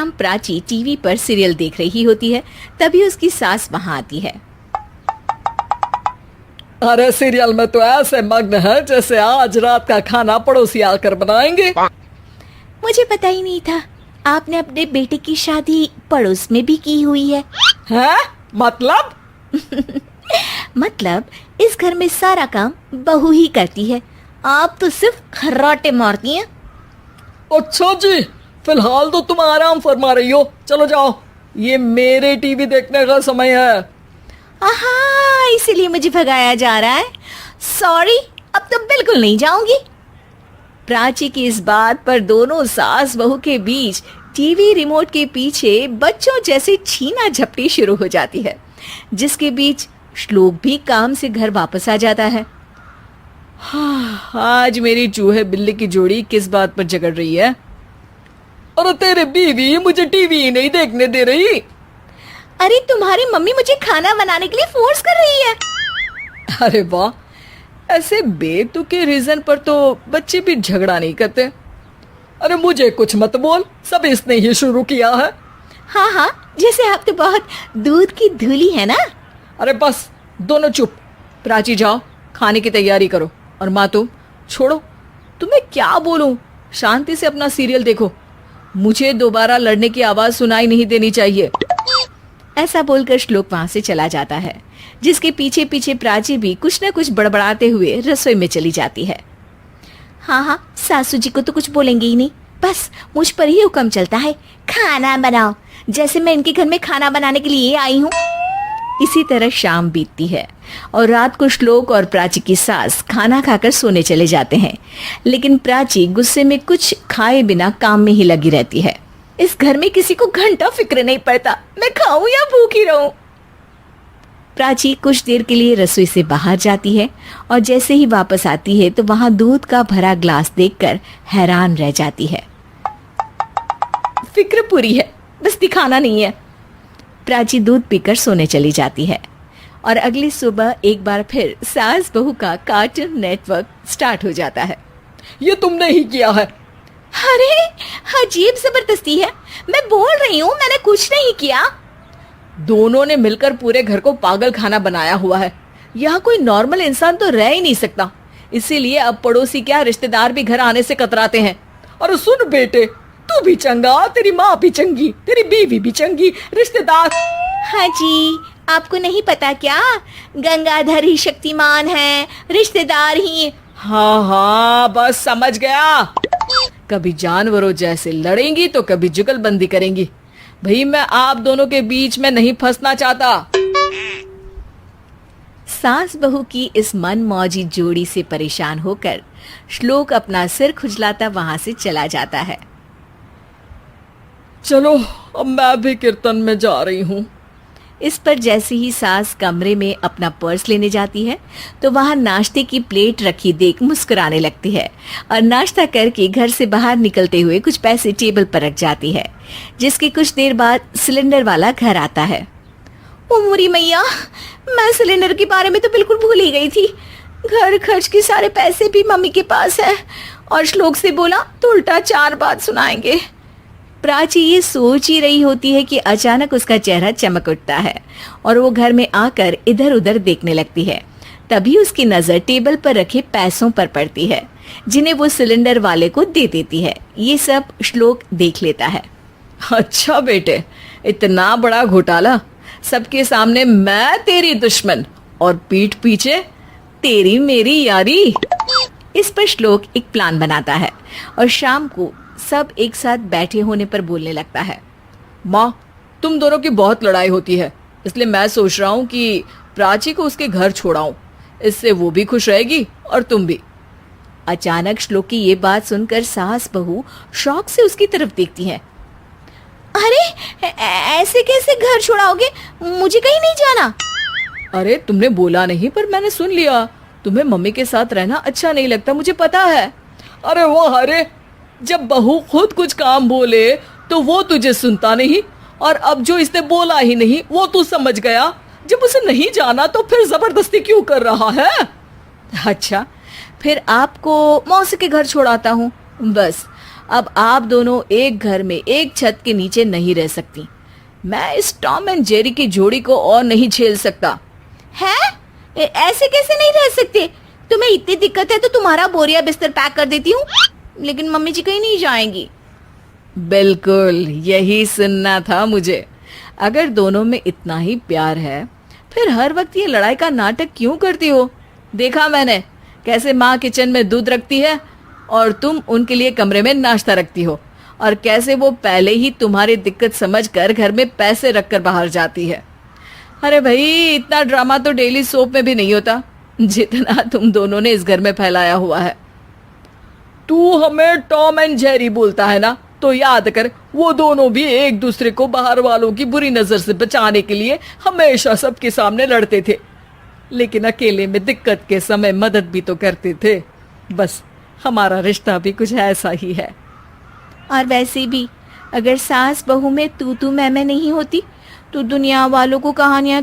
शाम प्राची टीवी पर सीरियल देख रही होती है, तभी उसकी सास वहां आती है। अरे सीरियल में तो ऐसे मग्न है जैसे आज रात का खाना पड़ोसी आकर बनाएंगे। मुझे पता ही नहीं था आपने अपने बेटे की शादी पड़ोस में भी की हुई है। हैं? मतलब? मतलब इस घर में सारा काम बहू ही करती है, आप तो सिर्फ खर्राटे मारती हैं। अच्छा जी, फिलहाल तो तुम आराम फरमा रही हो, चलो जाओ, ये मेरे टीवी देखने का समय है। आहा, इसीलिए मुझे भगाया जा रहा है। सॉरी, अब तो बिल्कुल नहीं जाऊंगी। प्राची की इस बात पर दोनों सास बहू के बीच टीवी रिमोट के पीछे बच्चों जैसे छीना झपटी शुरू हो जाती है, जिसके बीच श्लोक भी काम से घर वापस आ जाता है। हाँ, आज मेरी चूहे बिल्ली की जोड़ी किस बात पर झगड़ रही है? अरे तेरे बीवी मुझे टीवी ही नहीं देखने दे रही। अरे तुम्हारी मम्मी मुझे खाना बनाने के लिए फोर्स कर रही है। अरे वाह, ऐसे बेतुके रीजन पर तो बच्चे भी झगड़ा नहीं करते। अरे मुझे कुछ मत बोल, सब इसने ही शुरू किया है। हाँ हाँ, जैसे आप तो बहुत दूध की धूली है ना। अरे बस, दोनों चुप। प्राची जाओ, खाने की तैयारी करो। और माँ तुम छोड़ो, तुम्हें क्या बोलूं, शांति से अपना सीरियल देखो, मुझे दोबारा लड़ने की आवाज सुनाई नहीं देनी चाहिए। ऐसा बोलकर श्लोक वहां से चला जाता है, जिसके पीछे पीछे प्राची भी कुछ न कुछ बड़बड़ाते हुए रसोई में चली जाती है। हाँ हाँ, सासू जी को तो कुछ बोलेंगे ही नहीं, बस मुझ पर ही हुक्म चलता है, खाना बनाओ, जैसे मैं इनके घर में खाना बनाने के लिए आई हूँ। इसी तरह शाम बीतती है और रात को श्लोक और प्राची की सास खाना खाकर सोने चले जाते हैं, लेकिन प्राची गुस्से में कुछ खाए बिना काम में ही लगी रहती है। इस घर में किसी को घंटा फिक्र नहीं पड़ता, मैं खाऊं या भूखी रहूं। प्राची कुछ देर के लिए रसोई से बाहर जाती है और जैसे ही वापस आती है तो वहां दूध का भरा ग्लास देखकर हैरान रह जाती है। फिक्र पूरी है, बस दिखाना नहीं है। प्राची दूध पीकर सोने चली जाती है और अगली सुबह एक बार फिर सास बहू का कार्टून नेटवर्क स्टार्ट हो जाता है। ये तुमने ही किया है। अरे अजीब जबरदस्ती है, मैं बोल रही हूँ मैंने कुछ नहीं किया। दोनों ने मिलकर पूरे घर को पागल खाना बनाया हुआ है। यहाँ कोई नॉर्मल इंसान तो रह ही नहीं सकता, इसीलिए अब पड़ोसी क्या रिश्तेदार भी घर आने से कतराते हैं। और सुन बेटे, तू भी चंगा, तेरी माँ भी चंगी, तेरी बीवी भी चंगी, रिश्तेदार। हाँ जी, आपको नहीं पता क्या, गंगाधर ही शक्तिमान है, रिश्तेदार ही। हाँ हाँ, बस समझ गया। कभी जानवरों जैसे लड़ेंगी तो कभी जुगलबंदी करेंगी। भाई मैं आप दोनों के बीच में नहीं फंसना चाहता। सास बहू की इस मनमौजी जोड़ी से परेशान होकर श्लोक अपना सिर खुजलाता वहां से चला जाता है। चलो अब मैं भी कीर्तन में जा रही हूँ। इस पर जैसे ही सास कमरे में अपना पर्स लेने जाती है तो वहां नाश्ते की प्लेट रखी देख मुस्कुराने लगती है और नाश्ता करके घर से बाहर निकलते हुए कुछ पैसे टेबल पर रख जाती है, जिसके कुछ देर बाद सिलेंडर वाला घर आता है। ओ मोरी मैया, मैं सिलेंडर के बारे में तो बिल्कुल भूल ही गई थी। घर खर्च के सारे पैसे भी मम्मी के पास है और श्लोक से बोला तो उल्टा 4 बात सुनाएंगे। प्राची ये सोच ही रही होती है कि अचानक उसका चेहरा चमक उठता है और वो घर में आकर इधर उधर देखने लगती है। तभी उसकी नजर टेबल पर रखे पैसों पर पड़ती है, जिन्हें वो सिलेंडर वाले को दे देती है। ये सब श्लोक देख लेता है। अच्छा बेटे, इतना बड़ा घोटाला, सबके सामने मैं तेरी दुश्मन और पीठ पीछे तेरी मेरी यारी। इस पर श्लोक एक प्लान बनाता है और शाम को सब एक साथ बैठे होने पर बोलने लगता है। माँ, तुम दोनों की बहुत लड़ाई होती है, इसलिए मैं सोच रहा हूँ कि प्राची को उसके घर छोड़ाऊं, इससे वो भी खुश रहेगी और तुम भी। अचानक श्लोक की ये बात सुनकर सास बहू शौक से उसकी तरफ देखती है। अरे ऐसे कैसे घर छोड़ाओगे, मुझे कहीं नहीं जाना। अरे तुमने बोला नहीं पर मैंने सुन लिया, तुम्हें मम्मी के साथ रहना अच्छा नहीं लगता, मुझे पता है। अरे वाह, अरे जब बहू खुद कुछ काम बोले तो वो तुझे सुनता नहीं, और अब जो इसने बोला ही नहीं वो तू समझ गया। जब उसे नहीं जाना तो फिर जबरदस्ती क्यों कर रहा है? अच्छा, फिर आपको मौसी के घर छोड़ाता हूँ, बस अब आप दोनों एक घर में एक छत के नीचे नहीं रह सकती। मैं इस टॉम एंड जेरी की जोड़ी को और नहीं झेल सकता। है? ऐसे कैसे नहीं रह सकते? तुम्हें इतनी दिक्कत है तो तुम्हारा बोरिया बिस्तर पैक कर देती हूँ, लेकिन मम्मी जी कहीं नहीं जाएंगी। बिल्कुल यही सुनना था मुझे। अगर दोनों में इतना ही प्यार है फिर हर वक्त ये लड़ाई का नाटक क्यों करती हो? देखा मैंने कैसे माँ किचन में दूध रखती है और तुम उनके लिए कमरे में नाश्ता रखती हो, और कैसे वो पहले ही तुम्हारी दिक्कत समझकर घर में पैसे रखकर बाहर जाती है। अरे भाई, इतना ड्रामा तो डेली सोप में भी नहीं होता जितना तुम दोनों ने इस घर में फैलाया हुआ है। तू हमें टॉम एंड जेरी बोलता है ना, तो याद कर वो दोनों भी एक दूसरे को बाहर वालों की बुरी नजर से बचाने के लिए हमेशा सबके सामने लड़ते थे, लेकिन अकेले में दिक्कत के समय मदद भी तो करते थे। बस हमारा रिश्ता भी कुछ ऐसा ही है। और वैसे भी अगर सास बहू में तू मैं नहीं होती तो दुनिया वालों को कहानियां